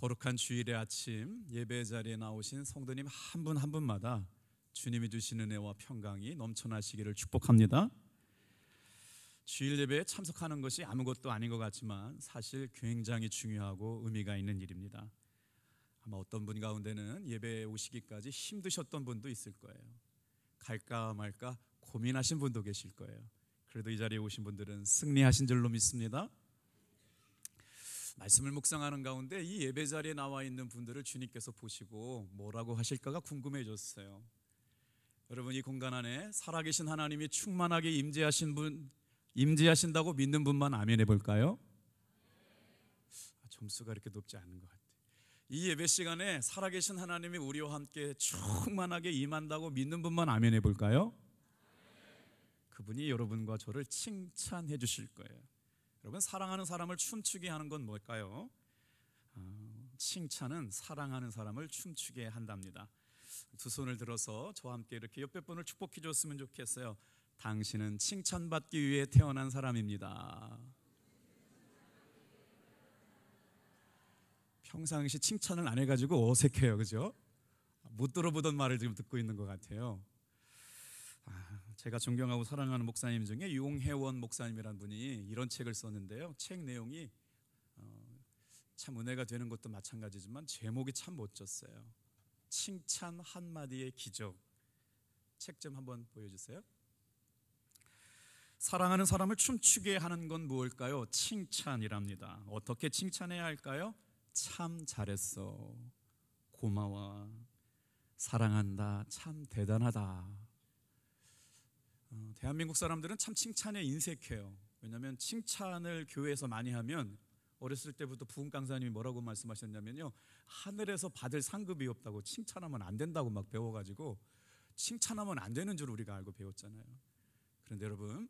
거룩한 주일의 아침 예배 자리에 나오신 성도님 한 분 한 분마다 주님이 주시는 은혜와 평강이 넘쳐나시기를 축복합니다. 주일 예배에 참석하는 것이 아무것도 아닌 것 같지만 사실 굉장히 중요하고 의미가 있는 일입니다. 아마 어떤 분 가운데는 예배에 오시기까지 힘드셨던 분도 있을 거예요. 갈까 말까 고민하신 분도 계실 거예요. 그래도 이 자리에 오신 분들은 승리하신 줄로 믿습니다. 말씀을 묵상하는 가운데 이 예배 자리에 나와 있는 분들을 주님께서 보시고 뭐라고 하실까가 궁금해졌어요. 여러분, 이 공간 안에 살아계신 하나님이 충만하게 임재하신다고 믿는 분만 아멘 해볼까요? 점수가 이렇게 높지 않은 것 같아요. 이 예배 시간에 살아계신 하나님이 우리와 함께 충만하게 임한다고 믿는 분만 아멘 해볼까요? 그분이 여러분과 저를 칭찬해 주실 거예요. 여러분, 사랑하는 사람을 춤추게 하는 건 뭘까요? 칭찬은 사랑하는 사람을 춤추게 한답니다. 두 손을 들어서 저와 함께 이렇게 옆에 분을 축복해 줬으면 좋겠어요. 당신은 칭찬받기 위해 태어난 사람입니다. 평상시 칭찬을 안 해가지고 어색해요, 그죠? 못 들어보던 말을 지금 듣고 있는 것 같아요. 제가 존경하고 사랑하는 목사님 중에 용혜원 목사님이라는 분이 이런 책을 썼는데요. 책 내용이 참 은혜가 되는 것도 마찬가지지만 제목이 참 멋졌어요. 칭찬 한마디의 기적. 책 좀 한번 보여주세요. 사랑하는 사람을 춤추게 하는 건 무엇일까요? 칭찬이랍니다. 어떻게 칭찬해야 할까요? 참 잘했어, 고마워, 사랑한다, 참 대단하다. 대한민국 사람들은 참 칭찬에 인색해요. 왜냐하면 칭찬을 교회에서 많이 하면, 어렸을 때부터 부흥 강사님이 뭐라고 말씀하셨냐면요, 하늘에서 받을 상급이 없다고, 칭찬하면 안 된다고 막 배워가지고 칭찬하면 안 되는 줄 우리가 알고 배웠잖아요. 그런데 여러분,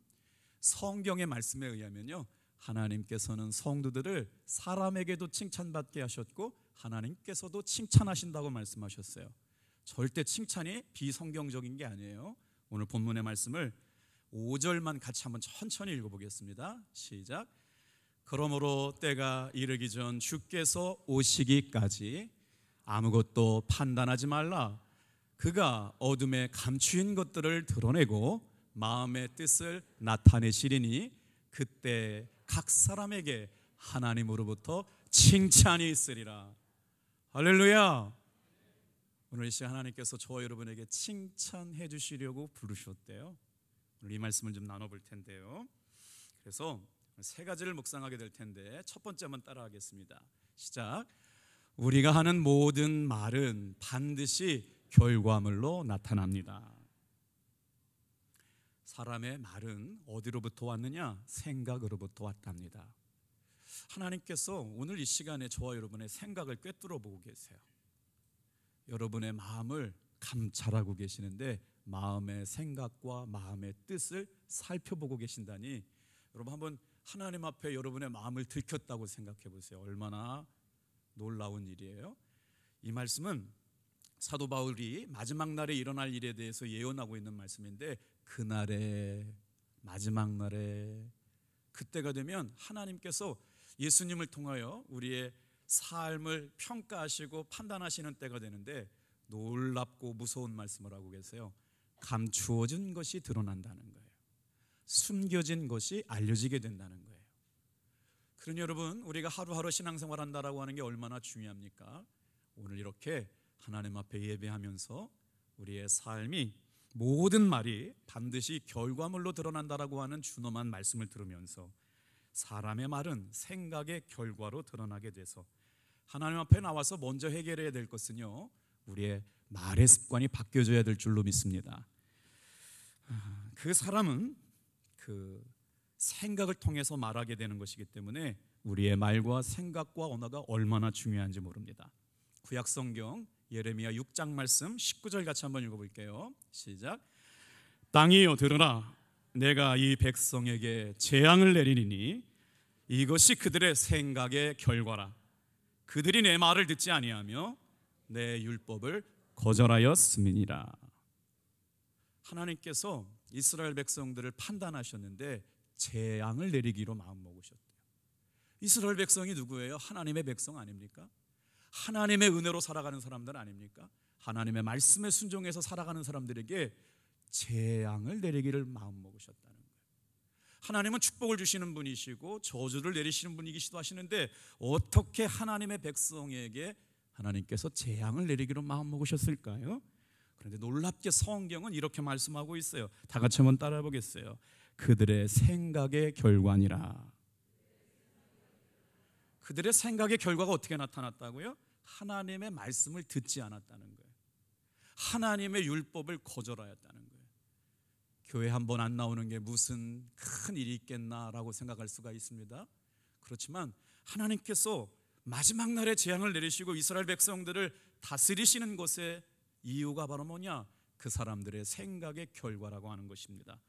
성경의 말씀에 의하면요, 하나님께서는 성도들을 사람에게도 칭찬받게 하셨고 하나님께서도 칭찬하신다고 말씀하셨어요. 절대 칭찬이 비성경적인 게 아니에요. 오늘 본문의 말씀을 5절만 같이 한번 천천히 읽어보겠습니다. 시작. 그러므로 때가 이르기 전 주께서 오시기까지 아무것도 판단하지 말라. 그가 어둠에 감추인 것들을 드러내고 마음의 뜻을 나타내시리니 그때 각 사람에게 하나님으로부터 칭찬이 있으리라. 할렐루야. 오늘 이 시간 하나님께서 저와 여러분에게 칭찬해 주시려고 부르셨대요. 오늘 이 말씀을 좀 나눠볼 텐데요. 그래서 세 가지를 묵상하게 될 텐데, 첫 번째 한번 따라하겠습니다. 시작. 우리가 하는 모든 말은 반드시 결과물로 나타납니다. 사람의 말은 어디로부터 왔느냐? 생각으로부터 왔답니다. 하나님께서 오늘 이 시간에 저와 여러분의 생각을 꿰뚫어 보고 계세요. 여러분의 마음을 감찰하고 계시는데 마음의 생각과 마음의 뜻을 살펴보고 계신다니, 여러분 한번 하나님 앞에 여러분의 마음을 들켰다고 생각해 보세요. 얼마나 놀라운 일이에요. 이 말씀은 사도 바울이 마지막 날에 일어날 일에 대해서 예언하고 있는 말씀인데, 그날에, 마지막 날에, 그때가 되면 하나님께서 예수님을 통하여 우리의 삶을 평가하시고 판단하시는 때가 되는데, 놀랍고 무서운 말씀을 하고 계세요. 감추어진 것이 드러난다는 거예요. 숨겨진 것이 알려지게 된다는 거예요. 그러니 여러분, 우리가 하루하루 신앙생활 한다라고 하는 게 얼마나 중요합니까? 오늘 이렇게 하나님 앞에 예배하면서 우리의 삶이, 모든 말이 반드시 결과물로 드러난다라고 하는 준엄한 말씀을 들으면서 사람의 말은 생각의 결과로 드러나게 돼서 하나님 앞에 나와서 먼저 해결해야 될 것은요, 우리의 말의 습관이 바뀌어져야 될 줄로 믿습니다. 그 사람은 그 생각을 통해서 말하게 되는 것이기 때문에 우리의 말과 생각과 언어가 얼마나 중요한지 모릅니다. 구약성경 예레미야 6장 말씀 19절 같이 한번 읽어볼게요. 시작. 땅이여 들으라. 내가 이 백성에게 재앙을 내리니 이것이 그들의 생각의 결과라. 그들이 내 말을 듣지 아니하며 내 율법을 거절하였음이니라. 하나님께서 이스라엘 백성들을 판단하셨는데 재앙을 내리기로 마음먹으셨대요. 이스라엘 백성이 누구예요? 하나님의 백성 아닙니까? 하나님의 은혜로 살아가는 사람들 아닙니까? 하나님의 말씀에 순종해서 살아가는 사람들에게 재앙을 내리기를 마음먹으셨다는 거예요. 하나님은 축복을 주시는 분이시고 저주를 내리시는 분이기도 하시는데 어떻게 하나님의 백성에게 하나님께서 재앙을 내리기로 마음먹으셨을까요? 그런데 놀랍게 성경은 이렇게 말씀하고 있어요. 다 같이 한번 따라해 보겠어요. 그들의 생각의 결과니라. 그들의 생각의 결과가 어떻게 나타났다고요? 하나님의 말씀을 듣지 않았다는 거예요. 하나님의 율법을 거절하였다는 거예요. 교회 한 번 안 나오는 게 무슨 큰 일이 있겠나라고 생각할 수가 있습니다. 그렇지만 하나님께서 마지막 날에 재앙을 내리시고 이스라엘 백성들을 다스리시는 것의 이유가 바로 뭐냐? 그 사람들의 생각의 결과라고 하는 것입니다.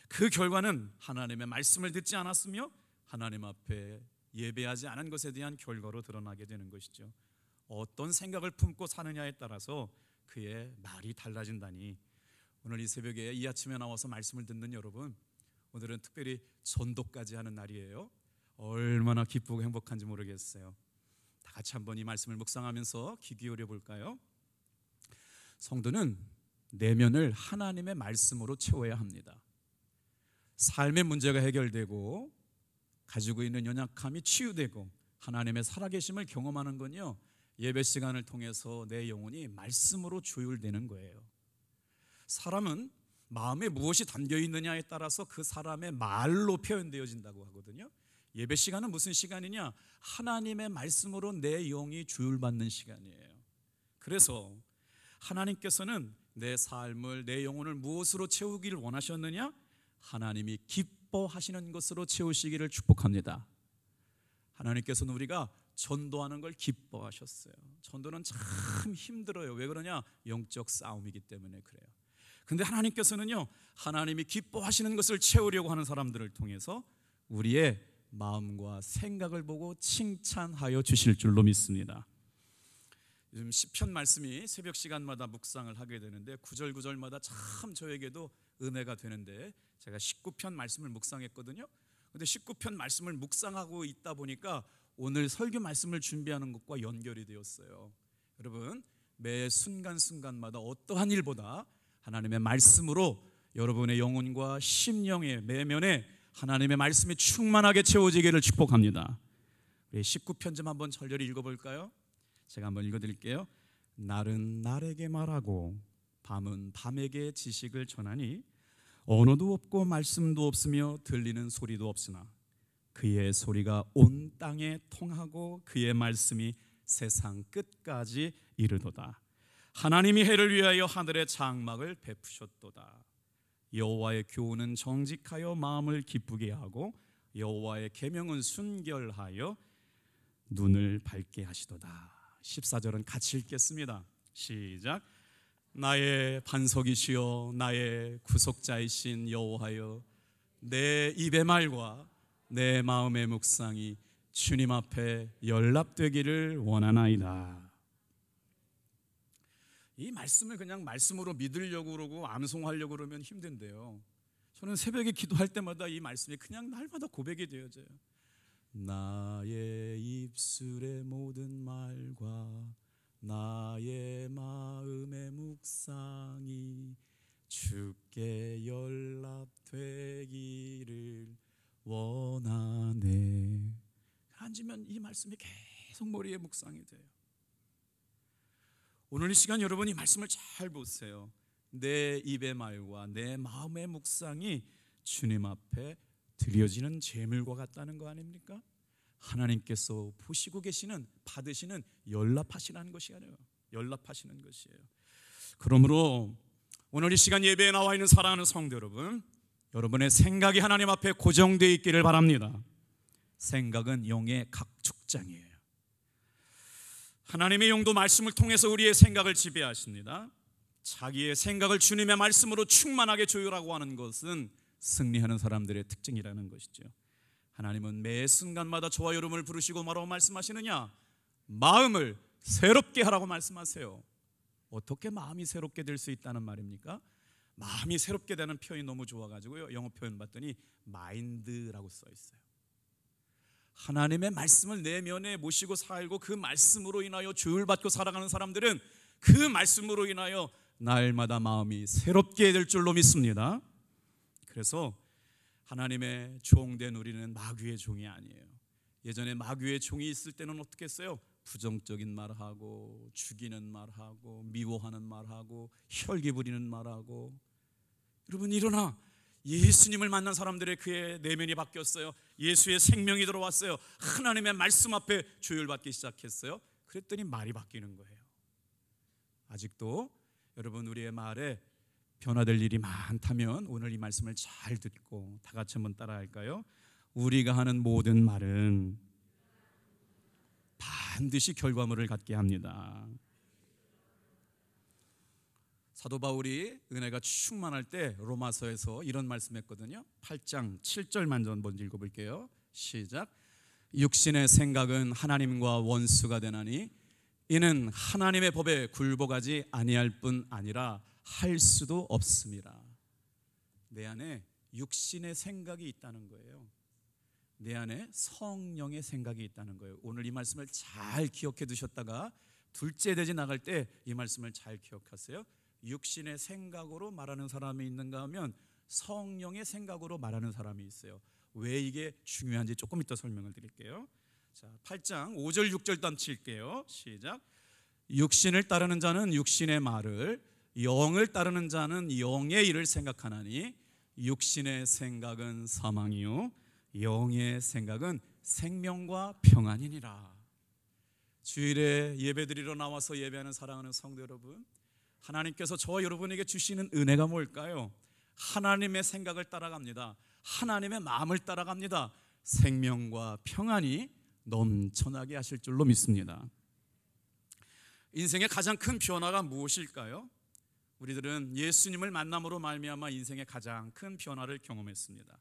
그 결과는 하나님의 말씀을 듣지 않았으며 하나님 앞에 예배하지 않은 것에 대한 결과로 드러나게 되는 것이죠. 어떤 생각을 품고 사느냐에 따라서 그의 말이 달라진다니, 오늘 이 새벽에 이 아침에 나와서 말씀을 듣는 여러분, 오늘은 특별히 전도까지 하는 날이에요. 얼마나 기쁘고 행복한지 모르겠어요. 다 같이 한번 이 말씀을 묵상하면서 귀 기울여 볼까요? 성도는 내면을 하나님의 말씀으로 채워야 합니다. 삶의 문제가 해결되고 가지고 있는 연약함이 치유되고 하나님의 살아계심을 경험하는 건요, 예배 시간을 통해서 내 영혼이 말씀으로 조율되는 거예요. 사람은 마음에 무엇이 담겨 있느냐에 따라서 그 사람의 말로 표현되어진다고 하거든요. 예배 시간은 무슨 시간이냐? 하나님의 말씀으로 내 영이 조율받는 시간이에요. 그래서 하나님께서는 내 삶을, 내 영혼을 무엇으로 채우기를 원하셨느냐? 하나님이 기뻐하시는 것으로 채우시기를 축복합니다. 하나님께서는 우리가 전도하는 걸 기뻐하셨어요. 전도는 참 힘들어요. 왜 그러냐? 영적 싸움이기 때문에 그래요. 근데 하나님께서는요, 하나님이 기뻐하시는 것을 채우려고 하는 사람들을 통해서 우리의 마음과 생각을 보고 칭찬하여 주실 줄로 믿습니다. 요즘 시편 말씀이 새벽 시간마다 묵상을 하게 되는데 구절 구절마다 참 저에게도 은혜가 되는데, 제가 19편 말씀을 묵상했거든요. 근데 19편 말씀을 묵상하고 있다 보니까 오늘 설교 말씀을 준비하는 것과 연결이 되었어요. 여러분, 매 순간순간마다 어떠한 일보다 하나님의 말씀으로 여러분의 영혼과 심령의 내면에 하나님의 말씀이 충만하게 채워지기를 축복합니다. 우리 19편 좀 한번 절절히 읽어볼까요? 제가 한번 읽어드릴게요. 날은 날에게 말하고 밤은 밤에게 지식을 전하니 언어도 없고 말씀도 없으며 들리는 소리도 없으나 그의 소리가 온 땅에 통하고 그의 말씀이 세상 끝까지 이르도다. 하나님이 해를 위하여 하늘의 장막을 베푸셨도다. 여호와의 교훈은 정직하여 마음을 기쁘게 하고 여호와의 계명은 순결하여 눈을 밝게 하시도다. 14절은 같이 읽겠습니다. 시작. 나의 반석이시여 나의 구속자이신 여호와여, 내 입의 말과 내 마음의 묵상이 주님 앞에 연락되기를 원하나이다. 이 말씀을 그냥 말씀으로 믿으려고 그러고 암송하려고 그러면 힘든데요, 저는 새벽에 기도할 때마다 이 말씀이 그냥 날마다 고백이 되어져요. 나의 입술의 모든 말과 나의 마음의 묵상이 주께 연락되기를 원하네. 앉으면 이 말씀이 계속 머리에 묵상이 돼요. 오늘 이 시간 여러분 이 말씀을 잘 보세요. 내 입의 말과 내 마음의 묵상이 주님 앞에 드려지는 제물과 같다는 거 아닙니까? 하나님께서 보시고 계시는, 받으시는, 연락하시는 것이에요. 연락하시는 것이에요. 그러므로 오늘 이 시간 예배에 나와 있는 사랑하는 성도 여러분, 여러분의 생각이 하나님 앞에 고정되어 있기를 바랍니다. 생각은 영의 각축장이에요. 하나님의 영도 말씀을 통해서 우리의 생각을 지배하십니다. 자기의 생각을 주님의 말씀으로 충만하게 조율하고 하는 것은 승리하는 사람들의 특징이라는 것이죠. 하나님은 매 순간마다 저와 여러분을 부르시고 뭐라고 말씀하시느냐? 마음을 새롭게 하라고 말씀하세요. 어떻게 마음이 새롭게 될 수 있다는 말입니까? 마음이 새롭게 되는 표현이 너무 좋아가지고요, 영어 표현 봤더니 마인드라고 써 있어요. 하나님의 말씀을 내면에 모시고 살고 그 말씀으로 인하여 조율받고 살아가는 사람들은 그 말씀으로 인하여 날마다 마음이 새롭게 될 줄로 믿습니다. 그래서 하나님의 종된 우리는 마귀의 종이 아니에요. 예전에 마귀의 종이 있을 때는 어떻게 했어요? 부정적인 말하고 죽이는 말하고 미워하는 말하고 혈기 부리는 말하고. 여러분 일어나. 예수님을 만난 사람들의 그의 내면이 바뀌었어요. 예수의 생명이 들어왔어요. 하나님의 말씀 앞에 조율받기 시작했어요. 그랬더니 말이 바뀌는 거예요. 아직도 여러분 우리의 말에 변화될 일이 많다면 오늘 이 말씀을 잘 듣고 다 같이 한번 따라할까요? 우리가 하는 모든 말은 반드시 결과물을 갖게 합니다. 사도 바울이 은혜가 충만할 때 로마서에서 이런 말씀했거든요. 8장 7절만 먼저 읽어볼게요. 시작. 육신의 생각은 하나님과 원수가 되나니 이는 하나님의 법에 굴복하지 아니할 뿐 아니라 할 수도 없습니다. 내 안에 육신의 생각이 있다는 거예요. 내 안에 성령의 생각이 있다는 거예요. 오늘 이 말씀을 잘 기억해 두셨다가 둘째 대지 나갈 때 이 말씀을 잘 기억하세요. 육신의 생각으로 말하는 사람이 있는가 하면 성령의 생각으로 말하는 사람이 있어요. 왜 이게 중요한지 조금 이따 설명을 드릴게요. 자, 8장 5절 6절 단 칠게요. 시작. 육신을 따르는 자는 육신의 말을, 영을 따르는 자는 영의 일을 생각하나니 육신의 생각은 사망이요 영의 생각은 생명과 평안이니라. 주일에 예배드리러 나와서 예배하는 사랑하는 성도 여러분, 하나님께서 저와 여러분에게 주시는 은혜가 뭘까요? 하나님의 생각을 따라갑니다. 하나님의 마음을 따라갑니다. 생명과 평안이 넘쳐나게 하실 줄로 믿습니다. 인생의 가장 큰 변화가 무엇일까요? 우리들은 예수님을 만남으로 말미암아 인생의 가장 큰 변화를 경험했습니다.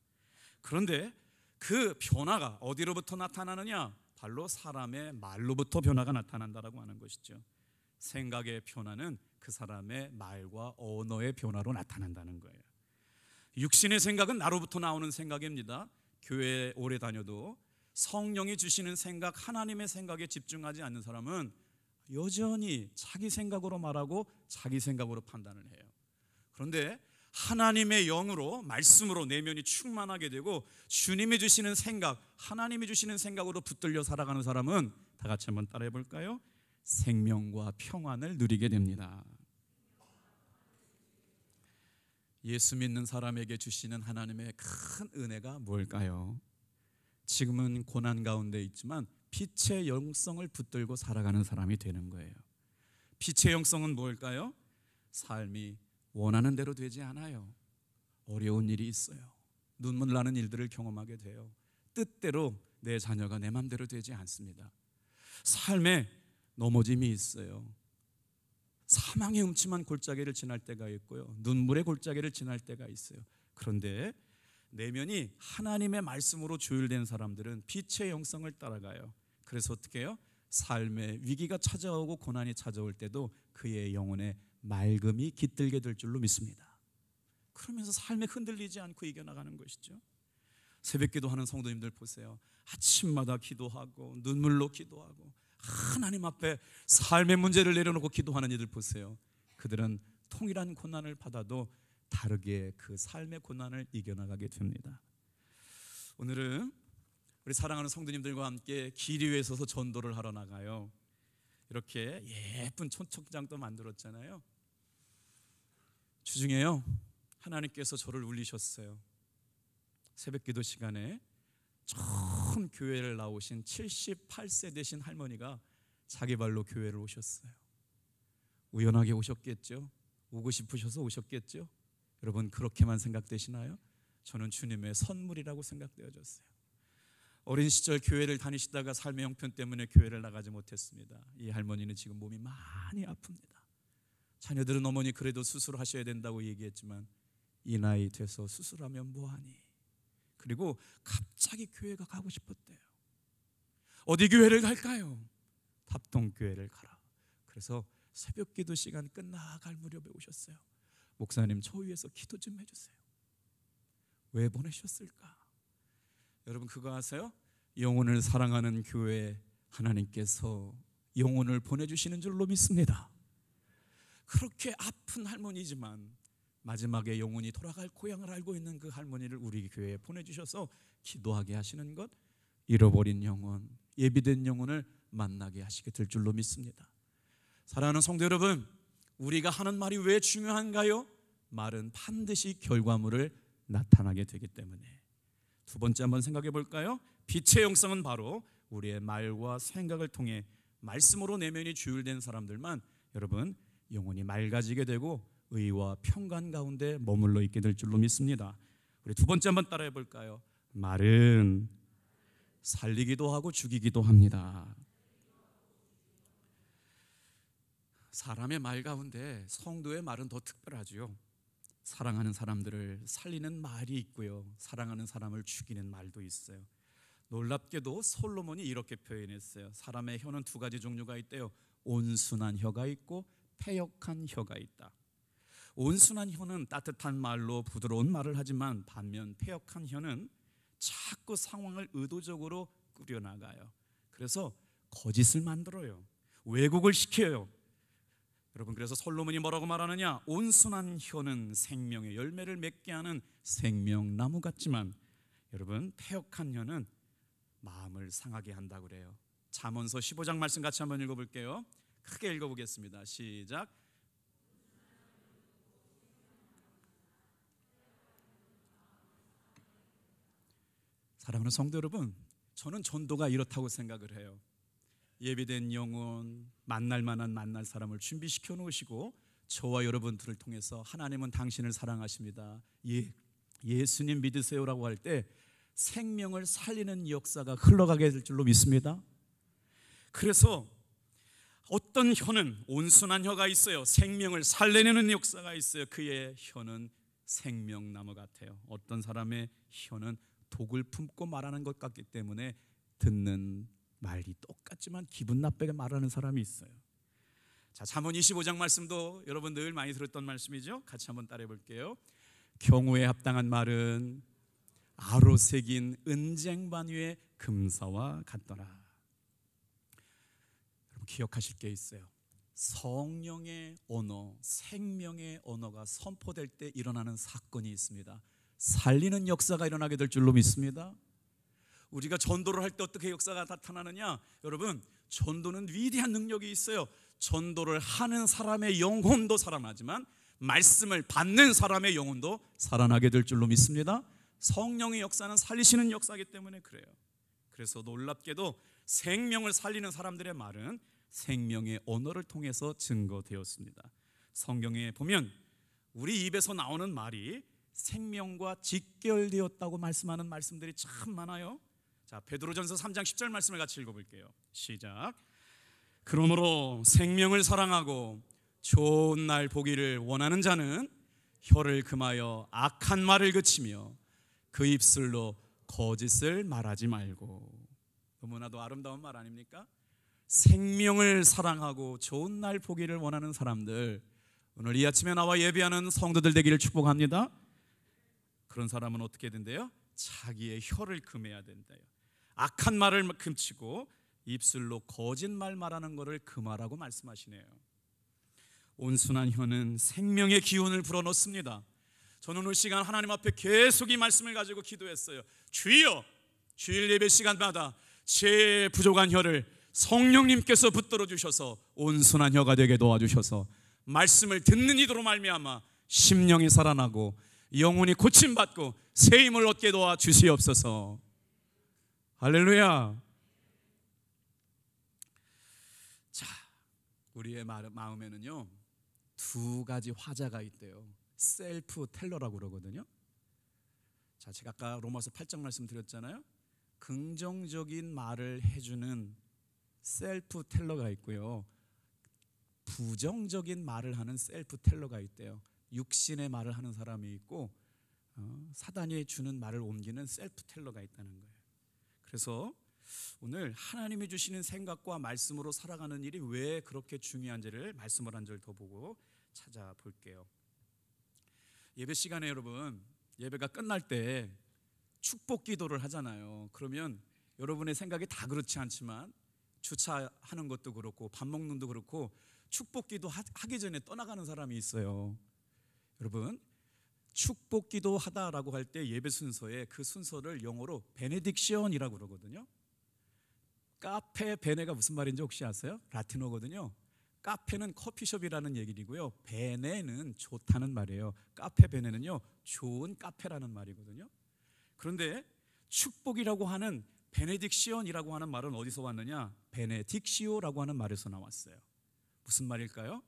그런데 그 변화가 어디로부터 나타나느냐? 바로 사람의 말로부터 변화가 나타난다라고 하는 것이죠. 생각의 변화는 그 사람의 말과 언어의 변화로 나타난다는 거예요. 육신의 생각은 나로부터 나오는 생각입니다. 교회에 오래 다녀도 성령이 주시는 생각, 하나님의 생각에 집중하지 않는 사람은 여전히 자기 생각으로 말하고 자기 생각으로 판단을 해요. 그런데 하나님의 영으로, 말씀으로 내면이 충만하게 되고 주님이 주시는 생각, 하나님이 주시는 생각으로 붙들려 살아가는 사람은 다 같이 한번 따라해 볼까요? 생명과 평안을 누리게 됩니다. 예수 믿는 사람에게 주시는 하나님의 큰 은혜가 뭘까요? 지금은 고난 가운데 있지만 빛의 영성을 붙들고 살아가는 사람이 되는 거예요. 빛의 영성은 뭘까요? 삶이 원하는 대로 되지 않아요. 어려운 일이 있어요. 눈물 나는 일들을 경험하게 돼요. 뜻대로 내 자녀가 내 맘대로 되지 않습니다. 삶에 넘어짐이 있어요. 사망의 음침한 골짜기를 지날 때가 있고요, 눈물의 골짜기를 지날 때가 있어요. 그런데 내면이 하나님의 말씀으로 조율된 사람들은 빛의 영성을 따라가요. 그래서 어떻게 해요? 삶의 위기가 찾아오고 고난이 찾아올 때도 그의 영혼에 맑음이 깃들게 될 줄로 믿습니다. 그러면서 삶에 흔들리지 않고 이겨나가는 것이죠. 새벽기도 하는 성도님들 보세요. 아침마다 기도하고 눈물로 기도하고 하나님 앞에 삶의 문제를 내려놓고 기도하는 이들 보세요. 그들은 통일한 고난을 받아도 다르게 그 삶의 고난을 이겨나가게 됩니다. 오늘은 우리 사랑하는 성도님들과 함께 길 위에 서서 전도를 하러 나가요. 이렇게 예쁜 초청장도 만들었잖아요. 주중에요, 하나님께서 저를 울리셨어요. 새벽기도 시간에 처음 교회를 나오신 78세 되신 할머니가 자기 발로 교회를 오셨어요. 우연하게 오셨겠죠? 오고 싶으셔서 오셨겠죠? 여러분 그렇게만 생각되시나요? 저는 주님의 선물이라고 생각되어졌어요. 어린 시절 교회를 다니시다가 삶의 형편 때문에 교회를 나가지 못했습니다. 이 할머니는 지금 몸이 많이 아픕니다. 자녀들은 어머니 그래도 수술하셔야 된다고 얘기했지만 이 나이 돼서 수술하면 뭐하니? 그리고 갑자기 교회가 가고 싶었대요. 어디 교회를 갈까요? 답동교회를 가라. 그래서 새벽기도 시간 끝나갈 무렵에 오셨어요. 목사님 저 위해서 기도 좀 해주세요. 왜 보내셨을까? 여러분 그거 아세요? 영혼을 사랑하는 교회 하나님께서 영혼을 보내주시는 줄로 믿습니다. 그렇게 아픈 할머니지만 마지막에 영혼이 돌아갈 고향을 알고 있는 그 할머니를 우리 교회에 보내주셔서 기도하게 하시는 것, 잃어버린 영혼, 예비된 영혼을 만나게 하시게 될 줄로 믿습니다. 사랑하는 성도 여러분, 우리가 하는 말이 왜 중요한가요? 말은 반드시 결과물을 나타나게 되기 때문에. 두 번째 한번 생각해 볼까요? 빛의 영성은 바로 우리의 말과 생각을 통해 말씀으로 내면이 주율된 사람들만 여러분 영혼이 맑아지게 되고 의와 평강 가운데 머물러 있게 될 줄로 믿습니다. 우리 두 번째 한번 따라해 볼까요? 말은 살리기도 하고 죽이기도 합니다. 사람의 말 가운데 성도의 말은 더 특별하죠. 사랑하는 사람들을 살리는 말이 있고요, 사랑하는 사람을 죽이는 말도 있어요. 놀랍게도 솔로몬이 이렇게 표현했어요. 사람의 혀는 두 가지 종류가 있대요. 온순한 혀가 있고 패역한 혀가 있다. 온순한 혀는 따뜻한 말로 부드러운 말을 하지만 반면 패역한 혀는 자꾸 상황을 의도적으로 꾸려나가요. 그래서 거짓을 만들어요. 왜곡을 시켜요. 여러분, 그래서 솔로몬이 뭐라고 말하느냐? 온순한 혀는 생명의 열매를 맺게 하는 생명나무 같지만 여러분, 패역한 혀는 마음을 상하게 한다고 그래요. 잠언서 15장 말씀 같이 한번 읽어볼게요. 크게 읽어보겠습니다. 시작. 사랑하는 성도 여러분, 저는 전도가 이렇다고 생각을 해요. 예비된 영혼, 만날 만한 만날 사람을 준비시켜 놓으시고 저와 여러분들을 통해서 하나님은 당신을 사랑하십니다, 예수님 믿으세요라고 할 때 생명을 살리는 역사가 흘러가게 될 줄로 믿습니다. 그래서 어떤 혀는 온순한 혀가 있어요. 생명을 살려내는 역사가 있어요. 그의 혀는 생명나무 같아요. 어떤 사람의 혀는 독을 품고 말하는 것 같기 때문에 듣는 말이 똑같지만 기분 나쁘게 말하는 사람이 있어요. 자, 잠언 25장 말씀도 여러분 늘 많이 들었던 말씀이죠. 같이 한번 따라해 볼게요. 경우에 합당한 말은 아로 새긴 은쟁반 위의 금사와 같더라. 여러분 기억하실 게 있어요. 성령의 언어, 생명의 언어가 선포될 때 일어나는 사건이 있습니다. 살리는 역사가 일어나게 될 줄로 믿습니다. 우리가 전도를 할 때 어떻게 역사가 나타나느냐? 여러분, 전도는 위대한 능력이 있어요. 전도를 하는 사람의 영혼도 살아나지만 말씀을 받는 사람의 영혼도 살아나게 될 줄로 믿습니다. 성령의 역사는 살리시는 역사이기 때문에 그래요. 그래서 놀랍게도 생명을 살리는 사람들의 말은 생명의 언어를 통해서 증거되었습니다. 성경에 보면 우리 입에서 나오는 말이 생명과 직결되었다고 말씀하는 말씀들이 참 많아요. 자, 베드로전서 3장 10절 말씀을 같이 읽어볼게요. 시작. 그러므로 생명을 사랑하고 좋은 날 보기를 원하는 자는 혀를 금하여 악한 말을 그치며 그 입술로 거짓을 말하지 말고. 너무나도 아름다운 말 아닙니까? 생명을 사랑하고 좋은 날 보기를 원하는 사람들, 오늘 이 아침에 나와 예배하는 성도들 되기를 축복합니다. 그런 사람은 어떻게 된대요? 자기의 혀를 금해야 된대요. 악한 말을 금치고 입술로 거짓말 말하는 것을 금하라고 말씀하시네요. 온순한 혀는 생명의 기운을 불어넣습니다. 저는 오늘 시간 하나님 앞에 계속 이 말씀을 가지고 기도했어요. 주여, 주일 예배 시간마다 제 부족한 혀를 성령님께서 붙들어 주셔서 온순한 혀가 되게 도와주셔서 말씀을 듣는 이도로 말미암아 심령이 살아나고 영혼이 고침받고 새 힘을 얻게 도와 주시옵소서. 할렐루야. 자, 우리의 마음에는요 두 가지 화자가 있대요. 셀프 텔러라고 그러거든요. 자, 제가 아까 로마서 8장 말씀 드렸잖아요. 긍정적인 말을 해주는 셀프 텔러가 있고요, 부정적인 말을 하는 셀프 텔러가 있대요. 육신의 말을 하는 사람이 있고 사단이 주는 말을 옮기는 셀프 텔러가 있다는 거예요. 그래서 오늘 하나님이 주시는 생각과 말씀으로 살아가는 일이 왜 그렇게 중요한지를 말씀을 한 절 더 보고 찾아볼게요. 예배 시간에 여러분, 예배가 끝날 때 축복 기도를 하잖아요. 그러면 여러분의 생각이 다 그렇지 않지만 주차하는 것도 그렇고 밥 먹는 것도 그렇고 축복기도 하기 전에 떠나가는 사람이 있어요. 여러분, 축복기도 하다라고 할 때 예배 순서에 그 순서를 영어로 베네딕션이라고 그러거든요. 카페 베네가 무슨 말인지 혹시 아세요? 라틴어거든요. 카페는 커피숍이라는 얘기이고요, 베네는 좋다는 말이에요. 카페 베네는요, 좋은 카페라는 말이거든요. 그런데 축복이라고 하는 베네딕시온이라고 하는 말은 어디서 왔느냐? 베네딕시오라고 하는 말에서 나왔어요. 무슨 말일까요?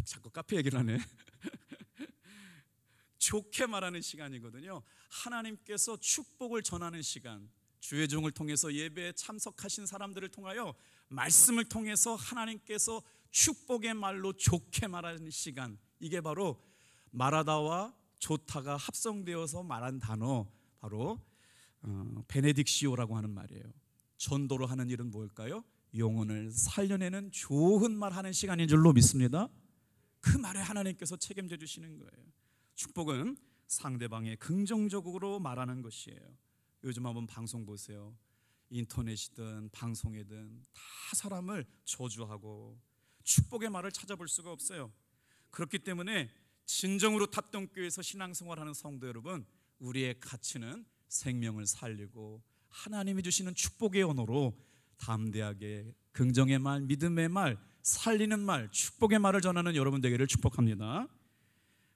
자꾸 카페 얘기를 하네. 좋게 말하는 시간이거든요. 하나님께서 축복을 전하는 시간, 주의 종을 통해서 예배에 참석하신 사람들을 통하여 말씀을 통해서 하나님께서 축복의 말로 좋게 말하는 시간, 이게 바로 말하다와 좋다가 합성되어서 말한 단어, 바로 베네딕시오라고 하는 말이에요. 전도로 하는 일은 뭘까요? 영혼을 살려내는 좋은 말 하는 시간인 줄로 믿습니다. 그 말에 하나님께서 책임져 주시는 거예요. 축복은 상대방에 긍정적으로 말하는 것이에요. 요즘 한번 방송 보세요. 인터넷이든 방송이든 다 사람을 저주하고 축복의 말을 찾아볼 수가 없어요. 그렇기 때문에 진정으로 탑동교회에서 신앙생활하는 성도 여러분, 우리의 가치는 생명을 살리고 하나님이 주시는 축복의 언어로 담대하게 긍정의 말, 믿음의 말, 살리는 말, 축복의 말을 전하는 여러분 되기를 축복합니다.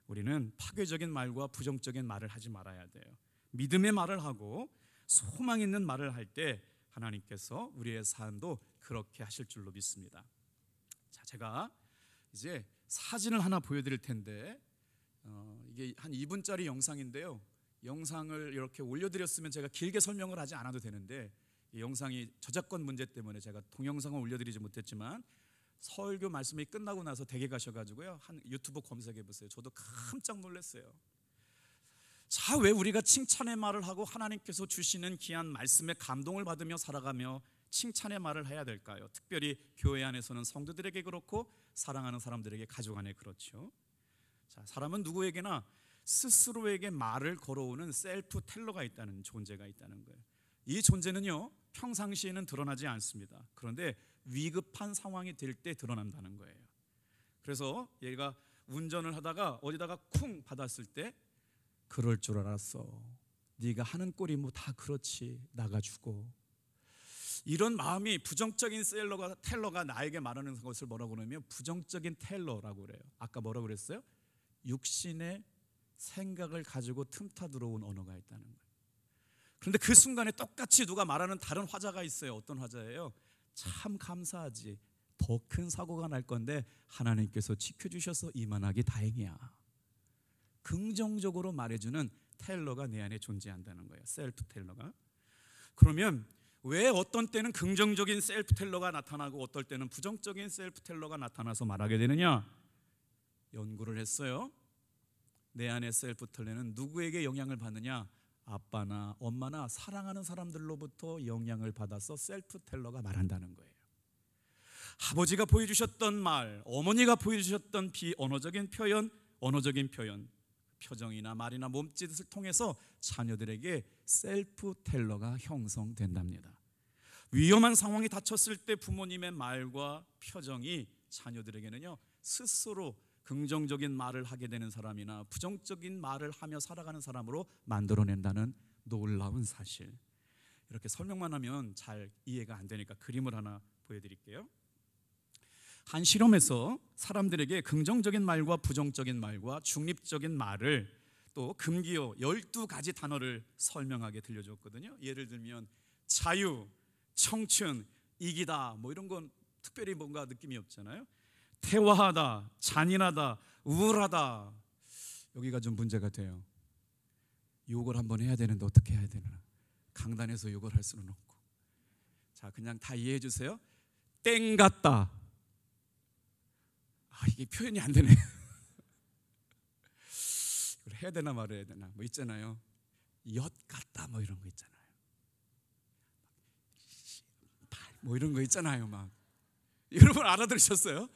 우리는 파괴적인 말과 부정적인 말을 하지 말아야 돼요. 믿음의 말을 하고 소망 있는 말을 할 때 하나님께서 우리의 삶도 그렇게 하실 줄로 믿습니다. 자, 제가 이제 사진을 하나 보여드릴 텐데 이게 한 2분짜리 영상인데요, 영상을 이렇게 올려드렸으면 제가 길게 설명을 하지 않아도 되는데 이 영상이 저작권 문제 때문에 제가 동영상을 올려드리지 못했지만 설교 말씀이 끝나고 나서 댁에 가셔가지고요, 한 유튜브 검색해 보세요. 저도 깜짝 놀랐어요. 자, 왜 우리가 칭찬의 말을 하고 하나님께서 주시는 귀한 말씀에 감동을 받으며 살아가며 칭찬의 말을 해야 될까요? 특별히 교회 안에서는 성도들에게 그렇고 사랑하는 사람들에게 가족 안에 그렇죠. 자, 사람은 누구에게나 스스로에게 말을 걸어오는 셀프 텔러가 있다는 존재가 있다는 거예요. 이 존재는요, 평상시에는 드러나지 않습니다. 그런데 위급한 상황이 될 때 드러난다는 거예요. 그래서 얘가 운전을 하다가 어디다가 쿵 받았을 때, 그럴 줄 알았어, 네가 하는 꼴이 뭐 다 그렇지, 나가주고. 이런 마음이 부정적인 텔러가 나에게 말하는 것을 뭐라고 그러냐면 부정적인 텔러라고 그래요. 아까 뭐라고 그랬어요? 육신의 생각을 가지고 틈타 들어온 언어가 있다는 거예요. 그런데 그 순간에 똑같이 누가 말하는 다른 화자가 있어요. 어떤 화자예요? 참 감사하지, 더 큰 사고가 날 건데 하나님께서 지켜주셔서 이만하기 다행이야. 긍정적으로 말해주는 텔러가 내 안에 존재한다는 거예요. 셀프 텔러가. 그러면 왜 어떤 때는 긍정적인 셀프 텔러가 나타나고 어떨 때는 부정적인 셀프 텔러가 나타나서 말하게 되느냐? 연구를 했어요. 내 안의 셀프 텔러는 누구에게 영향을 받느냐? 아빠나 엄마나 사랑하는 사람들로부터 영향을 받아서 셀프 텔러가 말한다는 거예요. 아버지가 보여주셨던 말, 어머니가 보여주셨던 비언어적인 표현, 언어적인 표현, 표정이나 말이나 몸짓을 통해서 자녀들에게 셀프 텔러가 형성된답니다. 위험한 상황이 닥쳤을 때 부모님의 말과 표정이 자녀들에게는요, 스스로 긍정적인 말을 하게 되는 사람이나 부정적인 말을 하며 살아가는 사람으로 만들어낸다는 놀라운 사실. 이렇게 설명만 하면 잘 이해가 안 되니까 그림을 하나 보여드릴게요. 한 실험에서 사람들에게 긍정적인 말과 부정적인 말과 중립적인 말을 또 금기어 12가지 단어를 설명하게 들려줬거든요. 예를 들면 자유, 청춘, 이기다, 뭐 이런 건 특별히 뭔가 느낌이 없잖아요. 태화하다, 잔인하다, 우울하다, 여기가 좀 문제가 돼요. 욕을 한번 해야 되는데 어떻게 해야 되나? 강단에서 욕을 할 수는 없고. 자, 그냥 다 이해해 주세요. 땡 같다. 이게 표현이 안 되네. 이걸 해야 되나 말아야 되나? 뭐 있잖아요. 엿 같다, 뭐 이런 거 있잖아요. 뭐 이런 거 있잖아요. 막 여러분 알아들으셨어요?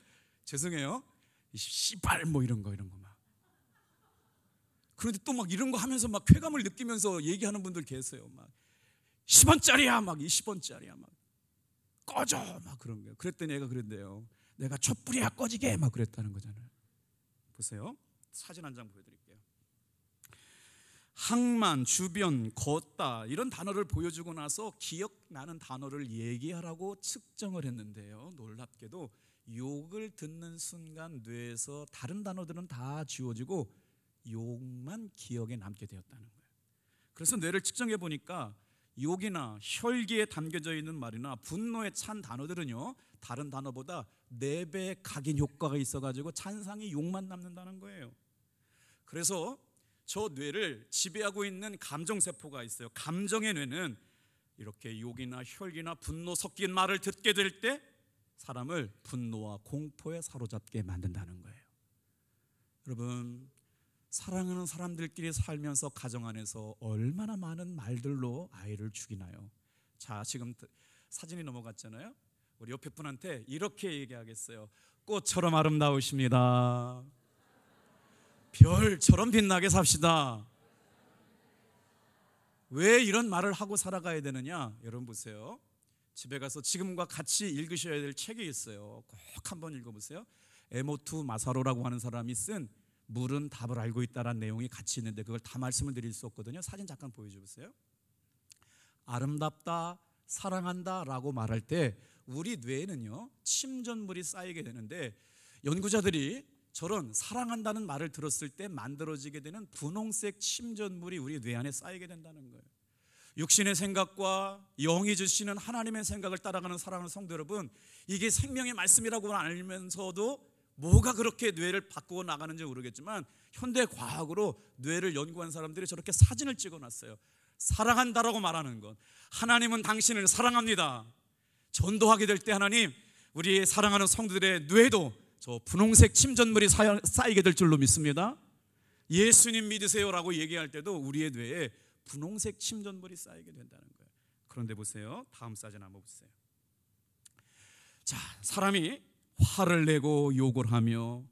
죄송해요. 씨발 뭐 이런 거 막. 그런데 또 막 이런 거 하면서 막 쾌감을 느끼면서 얘기하는 분들 계세요. 막 10원짜리야 막 20원짜리야 막 꺼져 막 그런 거예요. 그랬더니 애가 그랬대요. 내가 촛불이야 꺼지게 막 그랬다는 거잖아요. 보세요. 사진 한 장 보여드릴게요. 항만, 주변, 걷다 이런 단어를 보여주고 나서 기억나는 단어를 얘기하라고 측정을 했는데요, 놀랍게도 욕을 듣는 순간 뇌에서 다른 단어들은 다 지워지고 욕만 기억에 남게 되었다는 거예요. 그래서 뇌를 측정해 보니까 욕이나 혈기에 담겨져 있는 말이나 분노에 찬 단어들은요, 다른 단어보다 4배 각인 효과가 있어가지고 잔상이 욕만 남는다는 거예요. 그래서 저 뇌를 지배하고 있는 감정세포가 있어요. 감정의 뇌는 이렇게 욕이나 혈기나 분노 섞인 말을 듣게 될 때 사람을 분노와 공포에 사로잡게 만든다는 거예요. 여러분, 사랑하는 사람들끼리 살면서 가정 안에서 얼마나 많은 말들로 아이를 죽이나요? 자, 지금 사진이 넘어갔잖아요. 우리 옆에 분한테 이렇게 얘기하겠어요. 꽃처럼 아름다우십니다. 별처럼 빛나게 삽시다. 왜 이런 말을 하고 살아가야 되느냐? 여러분 보세요. 집에 가서 지금과 같이 읽으셔야 될 책이 있어요. 꼭 한번 읽어보세요. 에모투 마사로라고 하는 사람이 쓴 물은 답을 알고 있다라는 내용이 같이 있는데 그걸 다 말씀을 드릴 수 없거든요. 사진 잠깐 보여주세요. 아름답다, 사랑한다 라고 말할 때 우리 뇌에는요 침전물이 쌓이게 되는데, 연구자들이 저런 사랑한다는 말을 들었을 때 만들어지게 되는 분홍색 침전물이 우리 뇌 안에 쌓이게 된다는 거예요. 육신의 생각과 영이 주시는 하나님의 생각을 따라가는 사랑하는 성도 여러분, 이게 생명의 말씀이라고 알면서도 뭐가 그렇게 뇌를 바꾸어 나가는지 모르겠지만 현대 과학으로 뇌를 연구한 사람들이 저렇게 사진을 찍어놨어요. 사랑한다라고 말하는 것, 하나님은 당신을 사랑합니다. 전도하게 될 때 하나님, 우리 사랑하는 성도들의 뇌도 저 분홍색 침전물이 쌓이게 될 줄로 믿습니다. 예수님 믿으세요라고 얘기할 때도 우리의 뇌에 분홍색 침전물이 쌓이게 된다는 거예요. 그런데 보세요, 다음 사진 한번 보세요. 자, 사람이 화를 내고 욕을 하며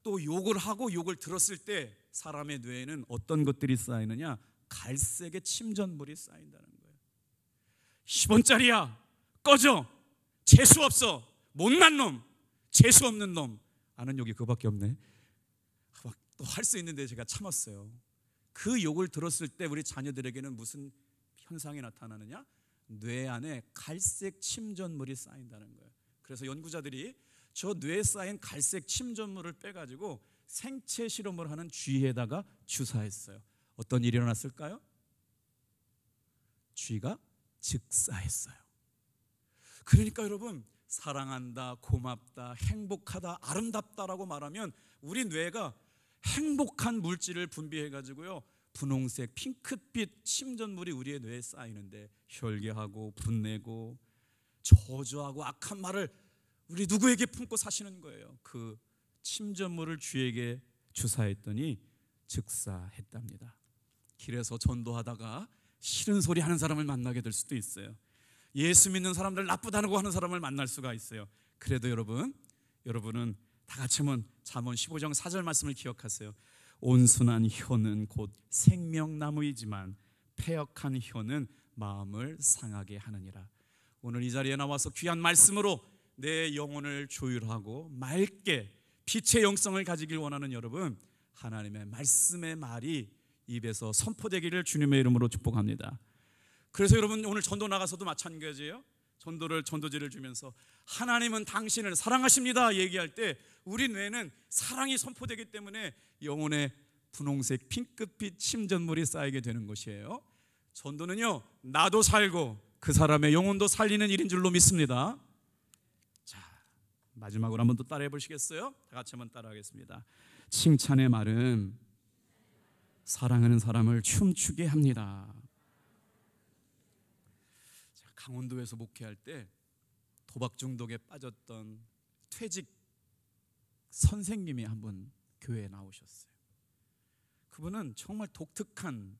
또 욕을 하고 욕을 들었을 때 사람의 뇌에는 어떤 것들이 쌓이느냐? 갈색의 침전물이 쌓인다는 거예요. 10원짜리야 꺼져, 재수 없어, 못난 놈, 재수 없는 놈. 아는 욕이 그거밖에 없네. 또 할 수 있는데 제가 참았어요. 그 욕을 들었을 때 우리 자녀들에게는 무슨 현상이 나타나느냐? 뇌 안에 갈색 침전물이 쌓인다는 거예요. 그래서 연구자들이 저 뇌에 쌓인 갈색 침전물을 빼가지고 생체 실험을 하는 쥐에다가 주사했어요. 어떤 일이 일어났을까요? 쥐가 즉사했어요. 그러니까 여러분, 사랑한다, 고맙다, 행복하다, 아름답다라고 말하면 우리 뇌가 행복한 물질을 분비해가지고요 분홍색 핑크빛 침전물이 우리의 뇌에 쌓이는데, 혈기하고 분내고 저주하고 악한 말을 우리 누구에게 품고 사시는 거예요. 그 침전물을 쥐에게 주사했더니 즉사했답니다. 길에서 전도하다가 싫은 소리 하는 사람을 만나게 될 수도 있어요. 예수 믿는 사람들 나쁘다고 하는 사람을 만날 수가 있어요. 그래도 여러분은 다 같이 한번 잠언 15장 4절 말씀을 기억하세요. 온순한 혀는 곧 생명나무이지만 패역한 혀는 마음을 상하게 하느니라. 오늘 이 자리에 나와서 귀한 말씀으로 내 영혼을 조율하고 맑게 빛의 영성을 가지길 원하는 여러분, 하나님의 말씀의 말이 입에서 선포되기를 주님의 이름으로 축복합니다. 그래서 여러분, 오늘 전도 나가서도 마찬가지예요. 전도지를 주면서 하나님은 당신을 사랑하십니다 얘기할 때 우리 뇌는 사랑이 선포되기 때문에 영혼의 분홍색 핑크빛 침전물이 쌓이게 되는 것이에요. 전도는요, 나도 살고 그 사람의 영혼도 살리는 일인 줄로 믿습니다. 자, 마지막으로 한번 또 따라해 보시겠어요? 다 같이 한번 따라하겠습니다. 칭찬의 말은 사랑하는 사람을 춤추게 합니다. 강원도에서 목회할 때 도박 중독에 빠졌던 퇴직 선생님이 한 분 교회에 나오셨어요. 그분은 정말 독특한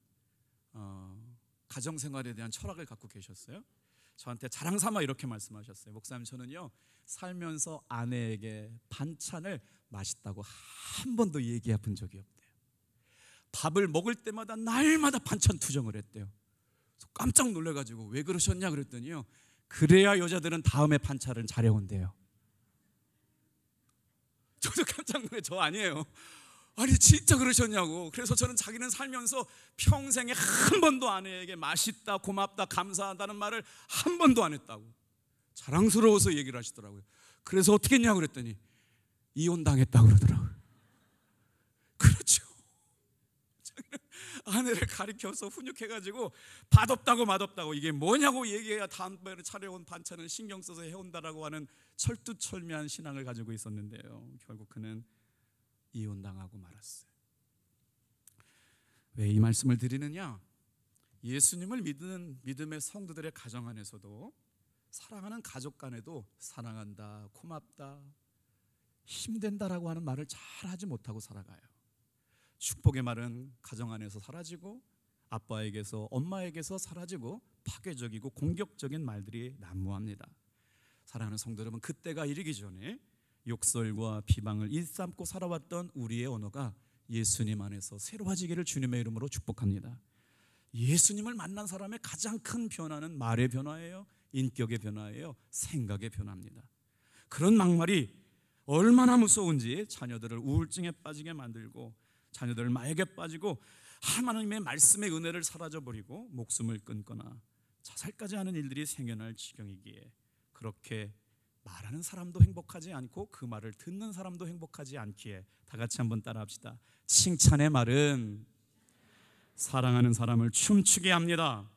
가정생활에 대한 철학을 갖고 계셨어요. 저한테 자랑삼아 이렇게 말씀하셨어요. 목사님, 저는요 살면서 아내에게 반찬을 맛있다고 한 번도 얘기해 본 적이 없대요. 밥을 먹을 때마다 날마다 반찬 투정을 했대요. 깜짝 놀래가지고 왜 그러셨냐 그랬더니요, 그래야 여자들은 다음에 반차를 잘해온대요. 저도 깜짝 놀래. 저 아니에요. 아니 진짜 그러셨냐고. 그래서 저는 자기는 살면서 평생에 한 번도 아내에게 맛있다, 고맙다, 감사하다는 말을 한 번도 안 했다고 자랑스러워서 얘기를 하시더라고요. 그래서 어떻게 했냐고 그랬더니 이혼당했다고 그러더라고요. 그렇죠. 아내를 가리켜서 훈육해가지고 맛없다고 맛없다고 이게 뭐냐고 얘기해야 다음번에 차려온 반찬을 신경 써서 해온다라고 하는 철두철미한 신앙을 가지고 있었는데요, 결국 그는 이혼당하고 말았어요. 왜 이 말씀을 드리느냐? 예수님을 믿는 믿음의 성도들의 가정 안에서도, 사랑하는 가족 간에도 사랑한다, 고맙다, 힘든다라고 하는 말을 잘 하지 못하고 살아가요. 축복의 말은 가정 안에서 사라지고 아빠에게서 엄마에게서 사라지고 파괴적이고 공격적인 말들이 난무합니다. 사랑하는 성도 여러분, 그때가 이르기 전에 욕설과 비방을 일삼고 살아왔던 우리의 언어가 예수님 안에서 새로워지기를 주님의 이름으로 축복합니다. 예수님을 만난 사람의 가장 큰 변화는 말의 변화예요, 인격의 변화예요, 생각의 변화입니다. 그런 막말이 얼마나 무서운지 자녀들을 우울증에 빠지게 만들고, 자녀들을 마약에 빠지고, 하나님의 말씀의 은혜를 사라져버리고 목숨을 끊거나 자살까지 하는 일들이 생겨날 지경이기에, 그렇게 말하는 사람도 행복하지 않고 그 말을 듣는 사람도 행복하지 않기에 다 같이 한번 따라합시다. 칭찬의 말은 사랑하는 사람을 춤추게 합니다.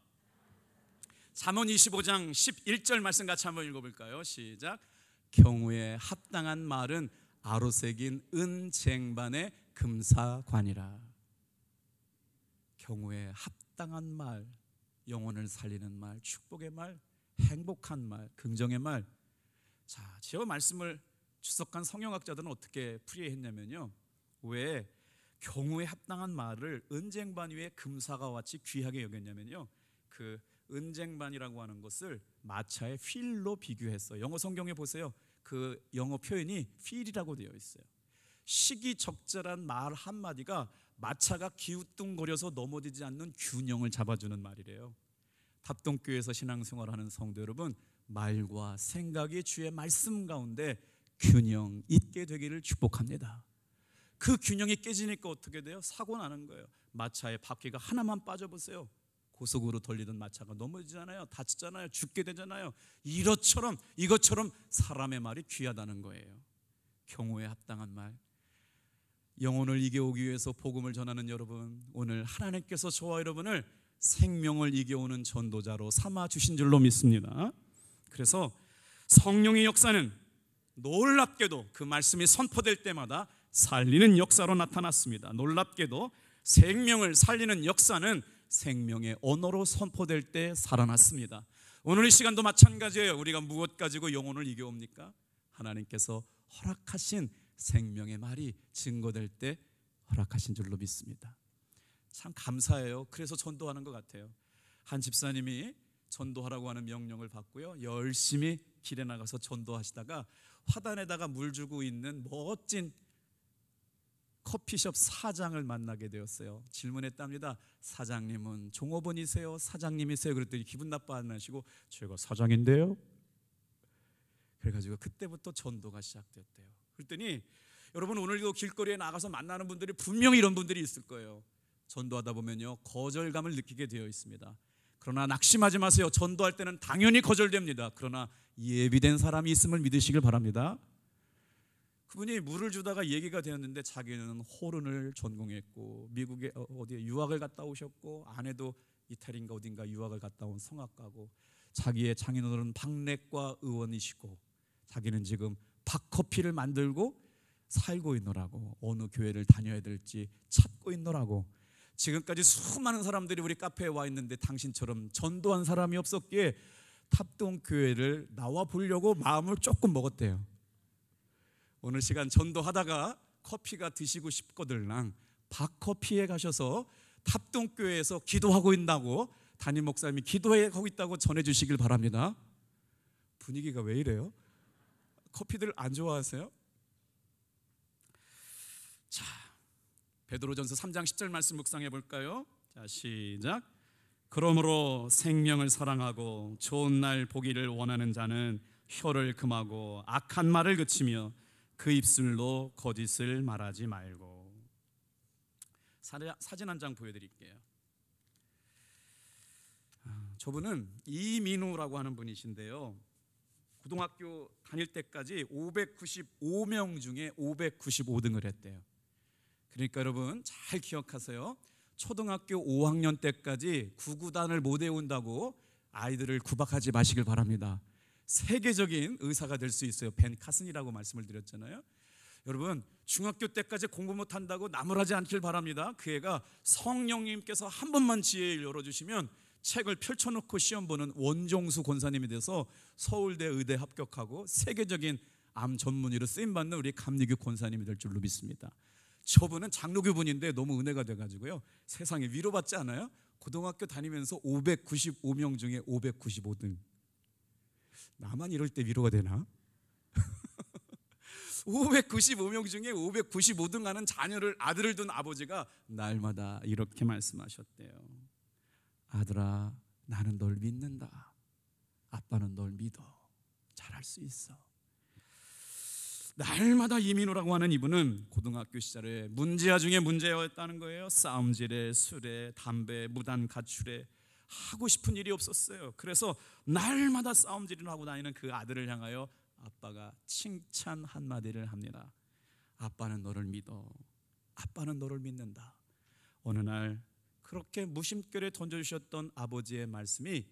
잠언 25장 11절 말씀 같이 한번 읽어볼까요? 시작. 경우에 합당한 말은 아로새긴 은쟁반의 금사관이라. 경우에 합당한 말, 영혼을 살리는 말, 축복의 말, 행복한 말, 긍정의 말. 자, 저 말씀을 추석한 성경학자들은 어떻게 풀이했냐면요, 왜 경우에 합당한 말을 은쟁반 위에 금사가 같이 귀하게 여겼냐면요, 그 은쟁반이라고 하는 것을 마차의 휠로 비교했어요. 영어 성경에 보세요. 그 영어 표현이 휠이라고 되어 있어요. 시기적절한 말 한마디가 마차가 기우뚱거려서 넘어지지 않는 균형을 잡아주는 말이래요. 답동교회에서 신앙생활하는 성도 여러분, 말과 생각이 주의 말씀 가운데 균형 있게 되기를 축복합니다. 그 균형이 깨지니까 어떻게 돼요? 사고 나는 거예요. 마차의 바퀴가 하나만 빠져보세요. 고속으로 돌리던 마차가 넘어지잖아요, 다치잖아요, 죽게 되잖아요. 이것처럼 사람의 말이 귀하다는 거예요. 경우에 합당한 말. 영혼을 이겨오기 위해서 복음을 전하는 여러분, 오늘 하나님께서 저와 여러분을 생명을 이겨오는 전도자로 삼아 주신 줄로 믿습니다. 그래서 성령의 역사는 놀랍게도 그 말씀이 선포될 때마다 살리는 역사로 나타났습니다. 놀랍게도 생명을 살리는 역사는 생명의 언어로 선포될 때 살아났습니다. 오늘 이 시간도 마찬가지예요. 우리가 무엇 가지고 영혼을 이겨옵니까? 하나님께서 허락하신 생명의 말이 증거될 때 허락하신 줄로 믿습니다. 참 감사해요. 그래서 전도하는 것 같아요. 한 집사님이 전도하라고 하는 명령을 받고요, 열심히 길에 나가서 전도하시다가 화단에다가 물 주고 있는 멋진 커피숍 사장을 만나게 되었어요. 질문했답니다. 사장님은 종업원이세요? 사장님이세요? 그랬더니 기분 나빠 안 하시고 제가 사장인데요. 그래가지고 그때부터 전도가 시작됐대요. 그랬더니 여러분, 오늘도 길거리에 나가서 만나는 분들이 분명히 이런 분들이 있을 거예요. 전도하다 보면요, 거절감을 느끼게 되어 있습니다. 그러나 낙심하지 마세요. 전도할 때는 당연히 거절됩니다. 그러나 예비된 사람이 있음을 믿으시길 바랍니다. 그분이 물을 주다가 얘기가 되었는데 자기는 호른을 전공했고 미국에 어디에 유학을 갔다 오셨고 아내도 이태리인가 어딘가 유학을 갔다 온 성악가고 자기의 장인어른은 박래과 의원이시고 자기는 지금 박커피를 만들고 살고 있노라고, 어느 교회를 다녀야 될지 찾고 있노라고. 지금까지 수많은 사람들이 우리 카페에 와 있는데 당신처럼 전도한 사람이 없었기에 탑동교회를 나와 보려고 마음을 조금 먹었대요. 오늘 시간 전도하다가 커피가 드시고 싶거들랑 박커피에 가셔서 탑동교회에서 기도하고 있다고 담임 목사님이 기도하고 있다고 전해주시길 바랍니다. 분위기가 왜 이래요? 커피들 안 좋아하세요? 자, 베드로전서 3장 10절 말씀 묵상해 볼까요? 자, 시작. 그러므로 생명을 사랑하고 좋은 날 보기를 원하는 자는 혀를 금하고 악한 말을 그치며 그 입술로 거짓을 말하지 말고. 사진 한 장 보여드릴게요. 저분은 이민우라고 하는 분이신데요, 고등학교 다닐 때까지 595명 중에 595등을 했대요. 그러니까 여러분 잘 기억하세요. 초등학교 5학년 때까지 구구단을 못 외운다고 아이들을 구박하지 마시길 바랍니다. 세계적인 의사가 될 수 있어요. 벤 카슨이라고 말씀을 드렸잖아요. 여러분 중학교 때까지 공부 못한다고 나무라지 않길 바랍니다. 그 애가 성령님께서 한 번만 지혜를 열어주시면 책을 펼쳐놓고 시험 보는 원종수 권사님이 돼서 서울대 의대 합격하고 세계적인 암 전문의로 쓰임받는 우리 감리교 권사님이 될 줄로 믿습니다. 저분은 장로교 분인데 너무 은혜가 돼가지고요, 세상에 위로받지 않아요? 고등학교 다니면서 595명 중에 595등. 나만 이럴 때 위로가 되나? 595명 중에 595등 하는 자녀를, 아들을 둔 아버지가 날마다 이렇게 말씀하셨대요. 아들아, 나는 널 믿는다. 아빠는 널 믿어. 잘할 수 있어. 날마다 이민우라고 하는 이분은 고등학교 시절에 문제아 중에 문제였다는 거예요. 싸움질에, 술에, 담배, 무단 가출에 하고 싶은 일이 없었어요. 그래서 날마다 싸움질을 하고 다니는 그 아들을 향하여 아빠가 칭찬 한마디를 합니다. 아빠는 너를 믿어. 아빠는 너를 믿는다. 어느 날 그렇게 무심결에 던져주셨던 아버지의 말씀이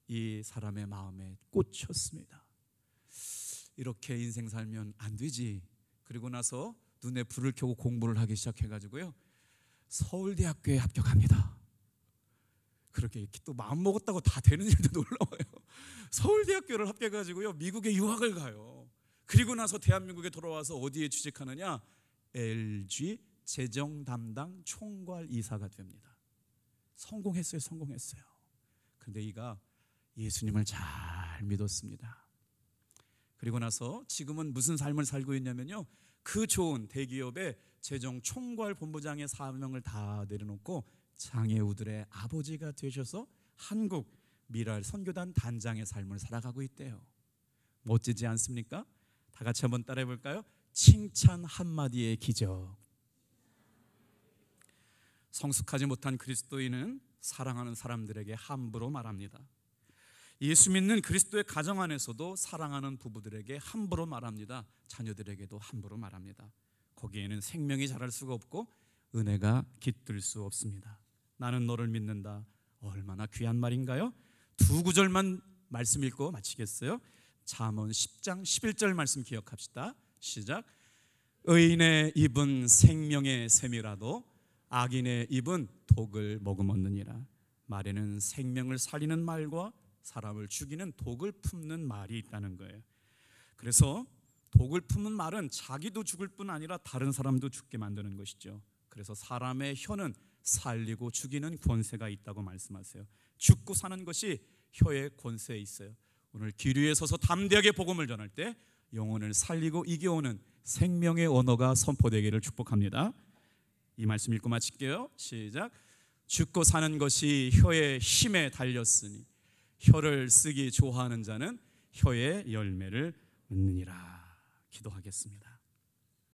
이 사람의 마음에 꽂혔습니다. 이렇게 인생 살면 안 되지. 그리고 나서 눈에 불을 켜고 공부를 하기 시작해가지고요, 서울대학교에 합격합니다. 그렇게 또 마음 먹었다고 다 되는 일도 놀라워요. 서울대학교를 합격해가지고요, 미국에 유학을 가요. 그리고 나서 대한민국에 돌아와서 어디에 취직하느냐? LG 재정 담당 총괄 이사가 됩니다. 성공했어요. 그런데 이가 예수님을 잘 믿었습니다. 그리고 나서 지금은 무슨 삶을 살고 있냐면요, 그 좋은 대기업의 재정 총괄 본부장의 사명을 다 내려놓고 장애우들의 아버지가 되셔서 한국 미랄 선교단 단장의 삶을 살아가고 있대요. 멋지지 않습니까? 다 같이 한번 따라해 볼까요? 칭찬 한마디의 기적. 성숙하지 못한 그리스도인은 사랑하는 사람들에게 함부로 말합니다. 예수 믿는 그리스도의 가정 안에서도 사랑하는 부부들에게 함부로 말합니다. 자녀들에게도 함부로 말합니다. 거기에는 생명이 자랄 수가 없고 은혜가 깃들 수 없습니다. 나는 너를 믿는다. 얼마나 귀한 말인가요? 두 구절만 말씀 읽고 마치겠어요. 잠언 10장 11절 말씀 기억합시다. 시작. 의인의 입은 생명의 샘이라도 악인의 입은 독을 머금었느니라. 말에는 생명을 살리는 말과 사람을 죽이는 독을 품는 말이 있다는 거예요. 그래서 독을 품는 말은 자기도 죽을 뿐 아니라 다른 사람도 죽게 만드는 것이죠. 그래서 사람의 혀는 살리고 죽이는 권세가 있다고 말씀하세요. 죽고 사는 것이 혀의 권세에 있어요. 오늘 길 위에 서서 담대하게 복음을 전할 때 영혼을 살리고 이겨오는 생명의 언어가 선포되기를 축복합니다. 이 말씀 읽고 마칠게요. 시작. 죽고 사는 것이 혀의 힘에 달렸으니 혀를 쓰기 좋아하는 자는 혀의 열매를 얻느니라. 기도하겠습니다.